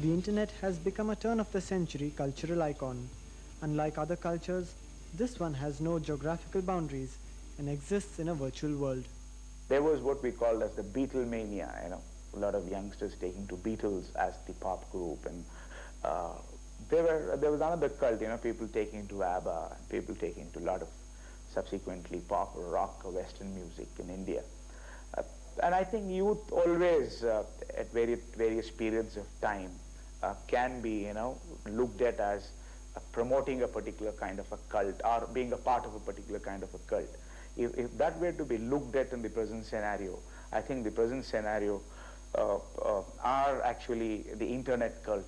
The internet has become a turn of the century cultural icon. Unlike other cultures, this one has no geographical boundaries and exists in a virtual world. There was what we called as the Beatlemania, a lot of youngsters taking to Beatles as the pop group, and there was another cult, people taking to ABBA, and people taking to a lot of subsequently pop or rock or Western music in India. And I think youth always, at various periods of time, can be, looked at as promoting a particular kind of a cult or being a part of a particular kind of a cult. If that were to be looked at in the present scenario, I think the present scenario are actually the internet cult.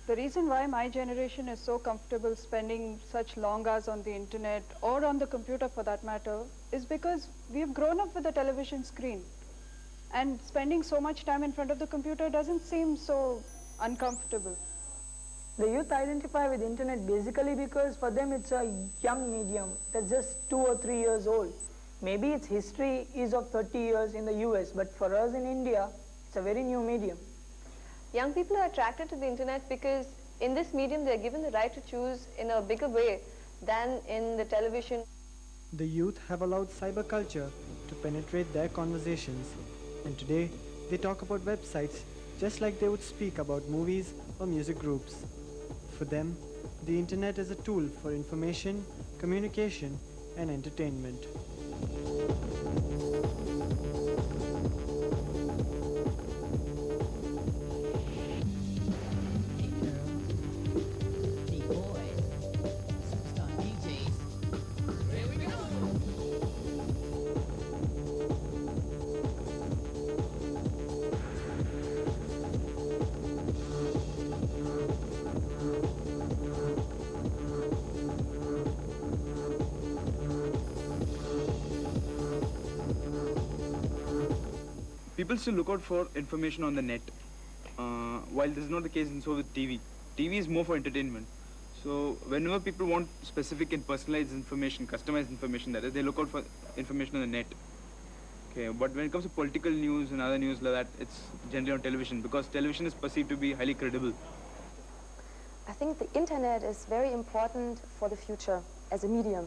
The reason why my generation is so comfortable spending such long hours on the internet or on the computer for that matter is because we've grown up with a television screen, and spending so much time in front of the computer doesn't seem so uncomfortable. The youth identify with internet basically because for them it's a young medium that's just 2 or 3 years old. Maybe its history is of 30 years in the US, but for us in India, it's a very new medium. Young people are attracted to the internet because in this medium they are given the right to choose in a bigger way than in the television. The youth have allowed cyberculture to penetrate their conversations, and today they talk about websites just like they would speak about movies or music groups. For them, the internet is a tool for information, communication, and entertainment. People still look out for information on the net, while this is not the case and so with TV. TV is more for entertainment. So whenever people want specific and personalized information, customized information, that is, they look out for information on the net. Okay, but when it comes to political news and other news like that, it's generally on television because television is perceived to be highly credible. I think the internet is very important for the future as a medium,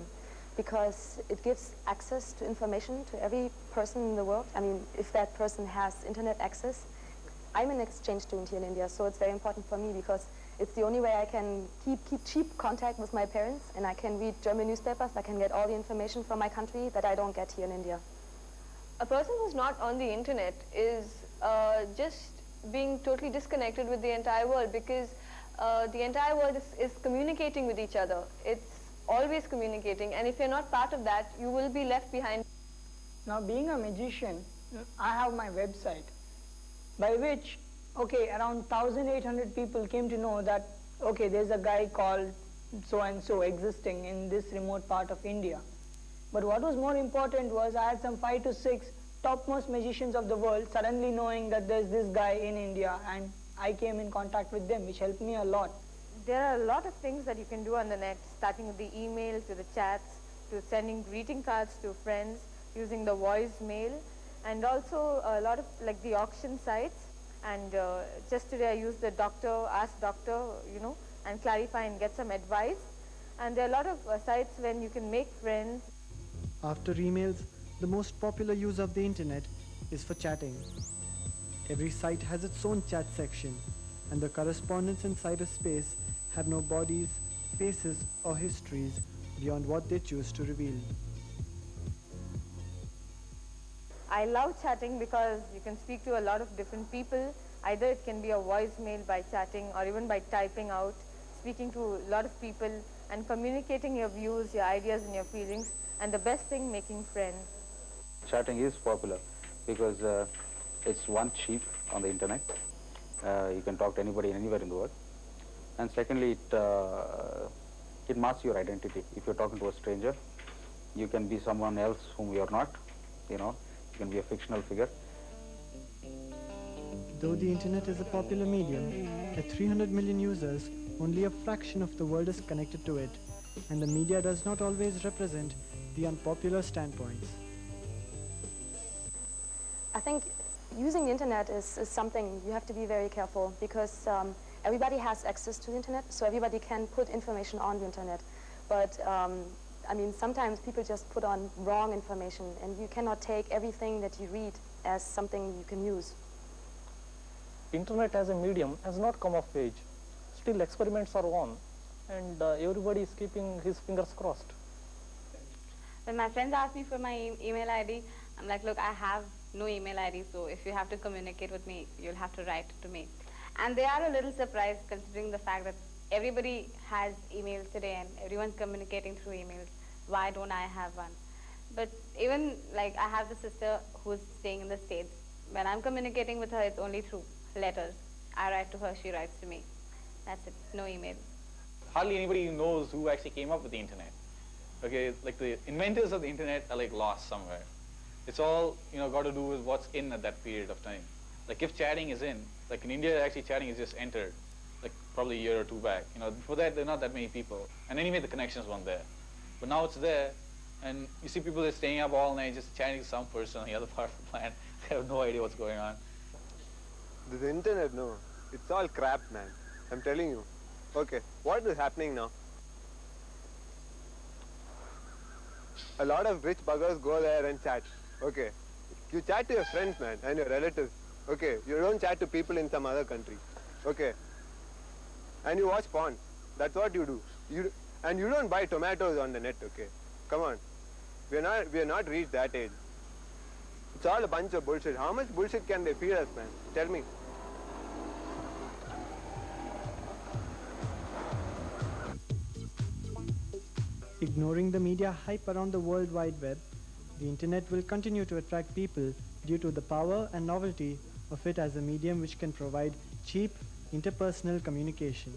because it gives access to information to every person in the world. I mean, if that person has internet access, I'm an exchange student here in India, so it's very important for me because it's the only way I can keep cheap contact with my parents, and I can read German newspapers, I can get all the information from my country that I don't get here in India. A person who's not on the internet is just being totally disconnected with the entire world because the entire world is communicating with each other. It's always communicating, and if you're not part of that, you will be left behind. Now, being a magician, I have my website, by which, okay, around 1,800 people came to know that, okay, there's a guy called so-and-so existing in this remote part of India. But what was more important was I had some 5 to 6 topmost magicians of the world suddenly knowing that there's this guy in India, and I came in contact with them, which helped me a lot. There are a lot of things that you can do on the net, starting with the email, to the chats, to sending greeting cards to friends, using the voicemail, and also a lot of like the auction sites. And just today I used the Ask Doctor, and clarify and get some advice. And there are a lot of sites when you can make friends. After emails, the most popular use of the internet is for chatting. Every site has its own chat section, and the correspondents in cyberspace have no bodies, faces, or histories beyond what they choose to reveal. I love chatting because you can speak to a lot of different people. Either it can be a voicemail by chatting or even by typing out, speaking to a lot of people and communicating your views, your ideas and your feelings, and the best thing, making friends. Chatting is popular because it's one, cheap on the internet. You can talk to anybody anywhere in the world. And secondly, it masks your identity. If you're talking to a stranger, you can be someone else whom you're not, you can be a fictional figure. Though the internet is a popular medium, at 300 million users, only a fraction of the world is connected to it, and the media does not always represent the unpopular standpoints. I think Using the internet is something you have to be very careful because everybody has access to the internet, so everybody can put information on the internet. But I mean, sometimes people just put on wrong information, and you cannot take everything that you read as something you can use. Internet as a medium has not come of age. Still experiments are on, and everybody is keeping his fingers crossed. When my friends ask me for my email ID, I'm like, look, I have no email ID, so if you have to communicate with me, you'll have to write to me. And they are a little surprised considering the fact that everybody has emails today and everyone's communicating through emails. Why don't I have one? But even like I have the sister who's staying in the States. When I'm communicating with her, it's only through letters. I write to her, she writes to me. That's it, no email. Hardly anybody knows who actually came up with the internet. Okay, like the inventors of the internet are like lost somewhere. It's all, got to do with what's in at that period of time. Like if chatting is in, like in India actually chatting is just entered, like probably a year or two back. Before that there are not that many people. And anyway the connections weren't there. But now it's there, and you see people that are staying up all night just chatting to some person on the other part of the planet. They have no idea what's going on. The internet, no, it's all crap, man. I'm telling you. Okay, what is happening now? A lot of rich buggers go there and chat. Okay, you chat to your friends, man, and your relatives. Okay, you don't chat to people in some other country. Okay, and you watch porn. That's what you do. And you don't buy tomatoes on the net. Okay, come on. We are not reached that age. It's all a bunch of bullshit. How much bullshit can they feed us, man? Tell me. Ignoring the media hype around the World Wide Web, the internet will continue to attract people due to the power and novelty of it as a medium which can provide cheap interpersonal communication.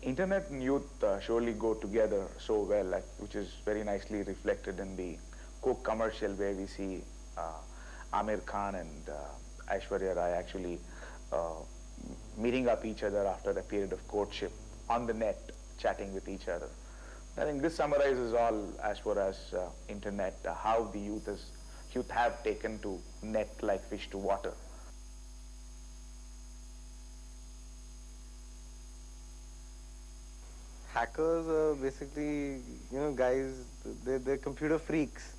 Internet and youth surely go together so well, which is very nicely reflected in the Coke commercial where we see Amir Khan and Aishwarya Rai actually meeting up each other after a period of courtship on the net, chatting with each other. I think this summarizes all as far as internet, how the youth have taken to net like fish to water. Hackers are basically, guys, they're computer freaks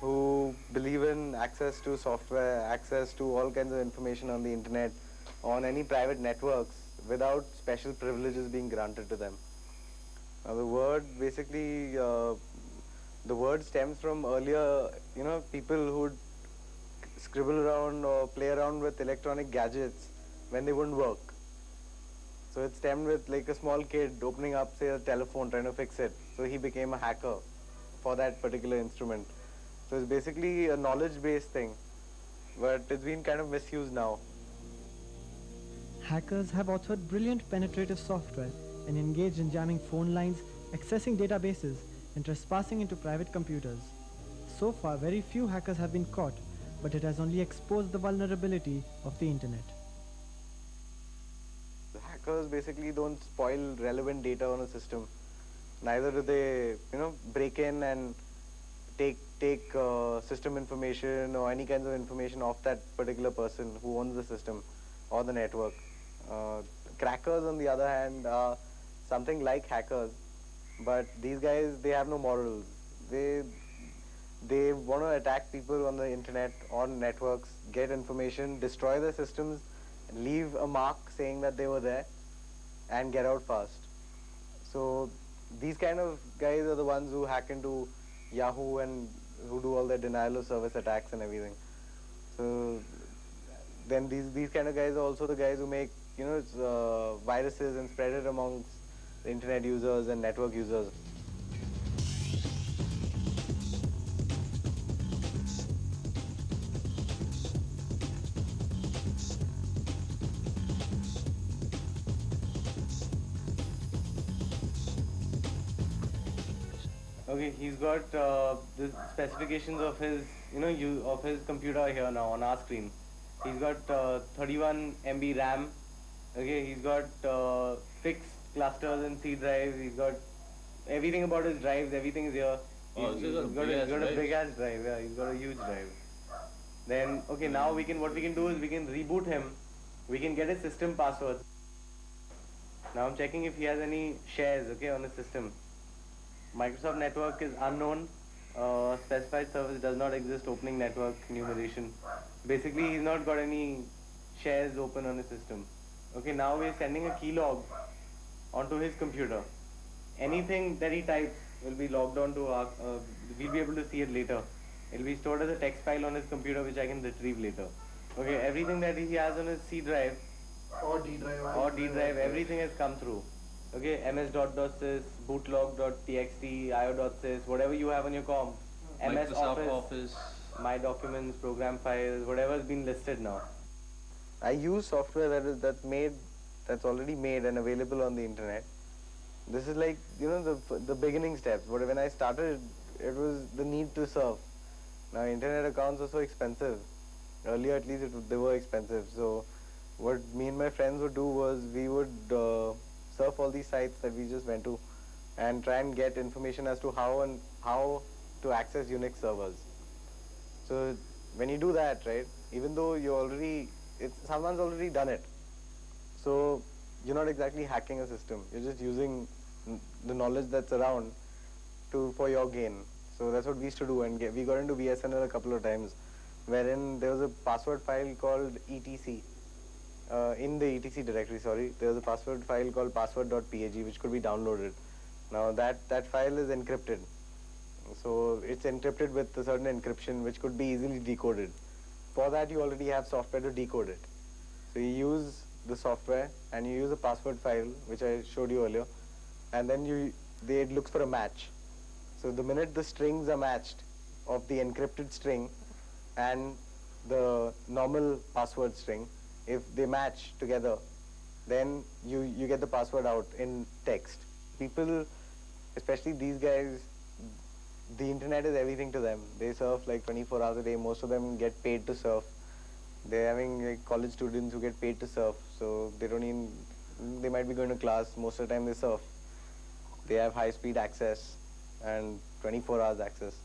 who believe in access to software, access to all kinds of information on the internet, on any private networks, without special privileges being granted to them. The word basically, the word stems from earlier, people who'd scribble around or play around with electronic gadgets when they wouldn't work. So it stemmed with like a small kid opening up, say, a telephone, trying to fix it. So he became a hacker for that particular instrument. So it's basically a knowledge-based thing, but it's been kind of misused now. Hackers have authored brilliant penetrative software and engaged in jamming phone lines, accessing databases, and trespassing into private computers. So far, very few hackers have been caught, but it has only exposed the vulnerability of the internet. The hackers basically don't spoil relevant data on a system. Neither do they, break in and take system information or any kinds of information off that particular person who owns the system or the network. Crackers, on the other hand, are something like hackers, but these guys, they have no morals. They want to attack people on the internet, on networks, get information, destroy the systems, leave a mark saying that they were there, and get out fast. So these kind of guys are the ones who hack into Yahoo and who do all their denial of service attacks and everything. So then these kind of guys are also the guys who make viruses and spread it amongst the internet users and network users. Okay, he's got the specifications of his, of his computer here now on our screen. He's got 31 MB RAM. Okay, he's got fixed clusters and C drives. He's got everything about his drives. Everything is here. Oh, He's so he's got a got big-ass he's got a drive. big ass drive. Yeah, he's got a huge drive. Then okay, now what we can do is we can reboot him. We can get his system passwords. Now I'm checking if he has any shares, okay, on his system. Microsoft network is unknown. Specified service does not exist. Opening network enumeration. Basically, he's not got any shares open on his system. Okay, now we're sending a keylog onto his computer. Anything that he types will be logged onto our. We'll be able to see it later. It'll be stored as a text file on his computer, which I can retrieve later. Okay, everything that he has on his C drive Or D drive. or D drive, everything has come through. Okay, ms.sys, bootlog.txt, io.sys, whatever you have on your com, MS Microsoft Office. my documents, program files, whatever has been listed now. I use software that's already made and available on the internet. This is like, the beginning steps. But when I started, it was the need to surf. Now internet accounts are so expensive. Earlier at least they were expensive. So what me and my friends would do was we would surf all these sites that we just went to and try and get information as to how to access Unix servers. So when you do that, right, even though someone's already done it. So you're not exactly hacking a system. You're just using the knowledge that's around for your gain. So that's what we used to do, and we got into BSNL a couple of times, wherein there was a password file called etc. In the etc directory, there was a password file called password.pag which could be downloaded. Now that file is encrypted. So it's encrypted with a certain encryption which could be easily decoded. For that you already have software to decode it. So you use the software and you use a password file which I showed you earlier, and then it looks for a match. So the minute the strings are matched of the encrypted string and the normal password string, if they match together, then you get the password out in text. People, especially these guys, the internet is everything to them. They surf like 24 hours a day. Most of them get paid to surf. They're having like college students who get paid to surf, so they might be going to class. Most of the time they surf. They have high speed access and 24 hours access.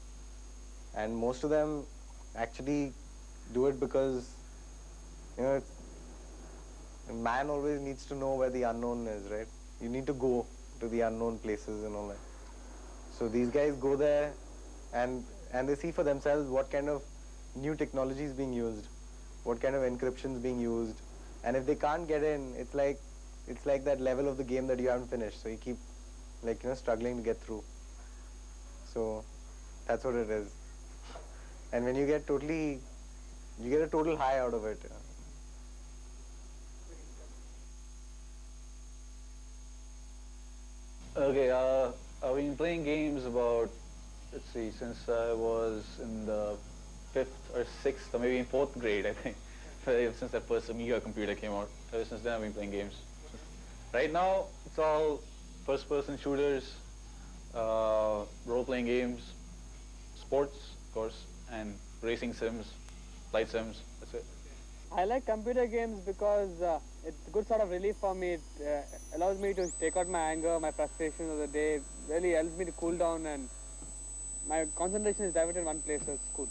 And most of them actually do it because, man always needs to know where the unknown is, right? You need to go to the unknown places and all that. So these guys go there and they see for themselves what kind of new technology is being used, what kind of encryption is being used. And if they can't get in, it's like that level of the game that you haven't finished. So you keep struggling to get through. So that's what it is. And when you get a total high out of it. Okay, I've been playing games about, let's see, since I was in the 5th or 6th or maybe in 4th grade, I think. Since that first Amiga computer came out. Ever since then I've been playing games. Right now, it's all first-person shooters, role-playing games, sports, of course, and racing sims, flight sims, that's it. I like computer games because it's a good sort of relief for me. It allows me to take out my anger, my frustrations of the day. It really helps me to cool down, and my concentration is diverted in one place, so it's cool.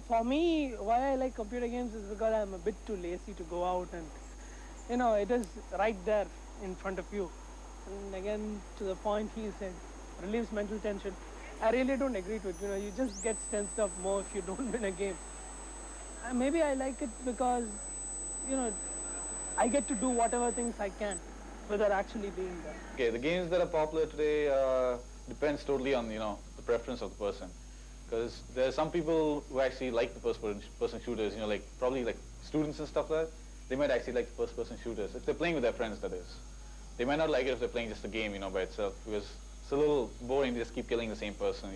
For me, why I like computer games is because I'm a bit too lazy to go out, and it is right there in front of you. And again, to the point he said, relieves mental tension. I really don't agree to it. You just get tensed up more if you don't win a game. Maybe I like it because, I get to do whatever things I can without actually being there. Okay, the games that are popular today depends totally on, the preference of the person. Because there are some people who actually like the first-person shooters, probably like students and stuff like that. They might actually like the first-person shooters. If they're playing with their friends, that is. They might not like it if they're playing just a game, by itself, because it's a little boring to just keep killing the same person,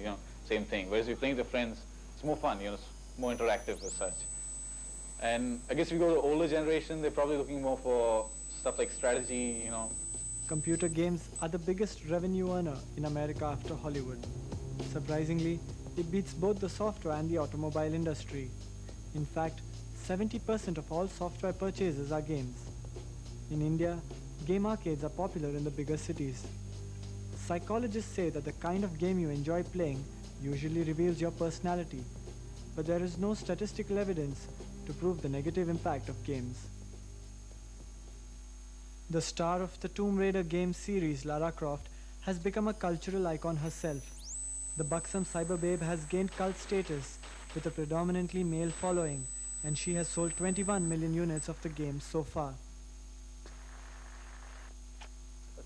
same thing. Whereas if you're playing with your friends, it's more fun, it's more interactive as such. And I guess if you go to the older generation, they're probably looking more for stuff like strategy, Computer games are the biggest revenue earner in America after Hollywood. Surprisingly, it beats both the software and the automobile industry. In fact, 70% of all software purchases are games. In India, game arcades are popular in the bigger cities. Psychologists say that the kind of game you enjoy playing usually reveals your personality, but there is no statistical evidence to prove the negative impact of games. The star of the Tomb Raider game series, Lara Croft, has become a cultural icon herself. The buxom cyber babe has gained cult status with a predominantly male following, and she has sold 21 million units of the game so far.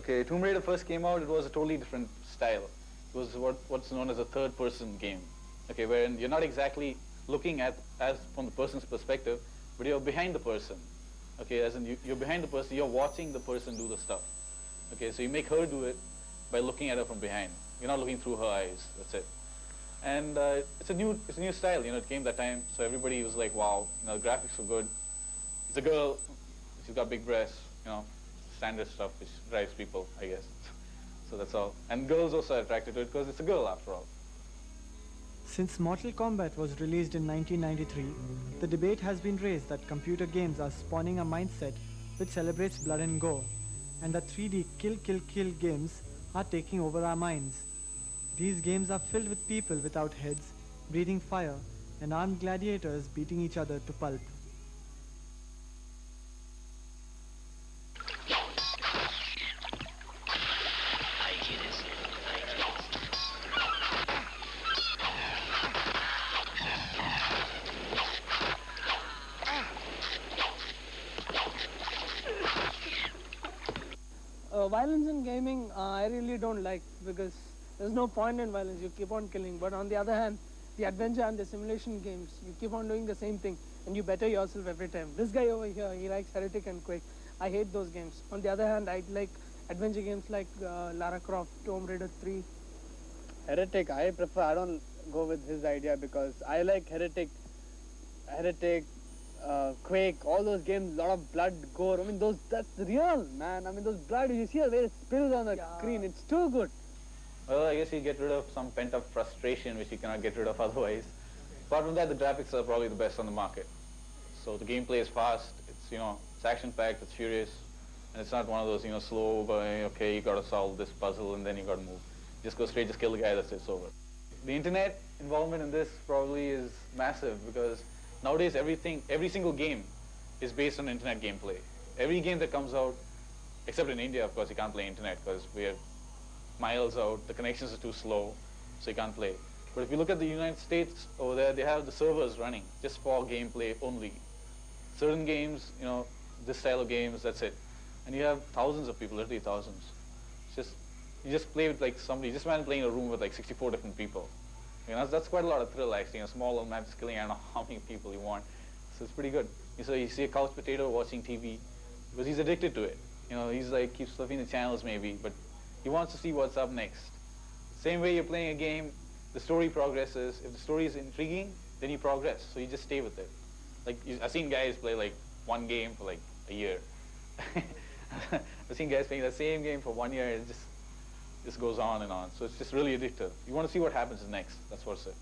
Okay, Tomb Raider first came out, it was a totally different style. It was what's known as a third-person game. Okay, wherein you're not exactly looking at as from the person's perspective, but you're behind the person. Okay, as in you're behind the person, you're watching the person do the stuff. Okay, so you make her do it by looking at her from behind. You're not looking through her eyes. That's it. And it's a new style. You know, it came that time, so everybody was like, wow, you know, the graphics were good. It's a girl, she's got big breasts, you know, standard stuff which drives people, I guess. So that's all. And girls also are attracted to it because it's a girl after all. Since Mortal Kombat was released in 1993, the debate has been raised that computer games are spawning a mindset which celebrates blood and gore, and that 3D kill games are taking over our minds. These games are filled with people without heads, breathing fire, and armed gladiators beating each other to pulp. Violence in gaming, I really don't like, because there's no point in violence. You keep on killing. But on the other hand, the adventure and the simulation games, you keep on doing the same thing and you better yourself every time. This guy over here, he likes Heretic and Quake. I hate those games. On the other hand, I like adventure games like Lara Croft, Tomb Raider 3. Heretic, I don't go with his idea because I like Heretic, Quake, all those games, lot of blood, gore. I mean, that's real, man. I mean, those blood, you see the way it spills on the screen, it's too good. Well, I guess you get rid of some pent-up frustration which you cannot get rid of otherwise. Apart from that, the graphics are probably the best on the market. So the gameplay is fast, it's action-packed, it's furious, and it's not one of those, slow going, okay, you gotta solve this puzzle and then you gotta move. Just go straight, just kill the guy, that's it, it's over. The internet involvement in this probably is massive because nowadays every single game is based on internet gameplay. Every game that comes out, except in India, of course, you can't play internet because we are miles out, the connections are too slow, so you can't play. But if you look at the United States over there, they have the servers running just for gameplay only. Certain games, this style of games, that's it. And you have thousands of people, literally thousands. You just play with like somebody, just imagine playing in a room with like 64 different people. That's quite a lot of thrill actually. A small little map just killing I don't know how many people you want. So it's pretty good. So you see a couch potato watching TV because he's addicted to it. He's like keeps flipping the channels maybe, but he wants to see what's up next. Same way you're playing a game, the story progresses. If the story is intriguing, then you progress. So you just stay with it. Like I've seen guys play like one game for like a year. I've seen guys playing the same game for 1 year and it just goes on and on. So it's just really addictive. You want to see what happens next. That's what's it.